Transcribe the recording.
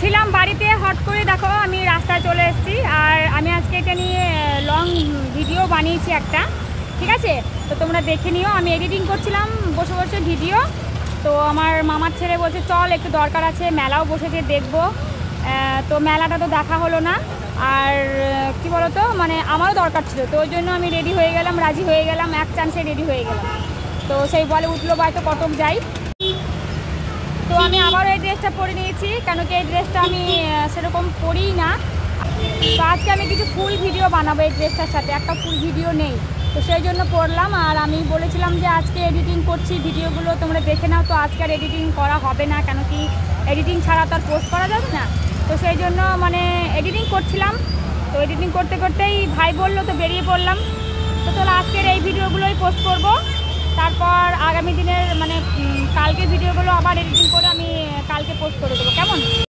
ছিলাম বাড়িতে, হট করে দেখো আমি রাস্তায় চলে এসেছি। আর আমি আজকে এটা নিয়ে লং ভিডিও বানিয়েছি একটা, ঠিক আছে? তো তোমরা দেখে নিও। আমি এডিটিং করছিলাম বসে বসে ভিডিও। তো আমার মামার ছেলে বলছে চল একটু দরকার আছে, মেলাও বসেছে দেখবো। তো মেলাটা তো দেখা হলো না। আর কি বলতো, মানে আমারও দরকার ছিল, তো ওই জন্য আমি রেডি হয়ে গেলাম, রাজি হয়ে গেলাম, এক চান্সে রেডি হয়ে গেলাম। তো সেই বলে উঠলো বাড়িতে কটক যাই। তো আমি আবারও এই ড্রেসটা পরে নিয়েছি, কেন কি এই ড্রেসটা আমি সেরকম পরিই না। তো আজকে আমি কিছু ফুল ভিডিও বানাবো এই ড্রেসটার সাথে, একটা ফুল ভিডিও নেই, তো সেই জন্য পরলাম। আর আমি বলেছিলাম যে আজকে এডিটিং করছি, ভিডিওগুলো তোমরা দেখে নাও। তো আজকে আর এডিটিং করা হবে না, কেন কি এডিটিং ছাড়া তো আর পোস্ট করা যাবে না। তো সেই জন্য মানে এডিটিং করছিলাম। তো এডিটিং করতে করতেই ভাই বললো, তো বেরিয়ে পড়লাম। তো চলো আজকের এই ভিডিওগুলোই পোস্ট করব। তারপর আগামী দিনের মানে কালকে ভিডিওগুলো আবার এডিটিং করে আমি কালকে পোস্ট করে দেবো, কেমন?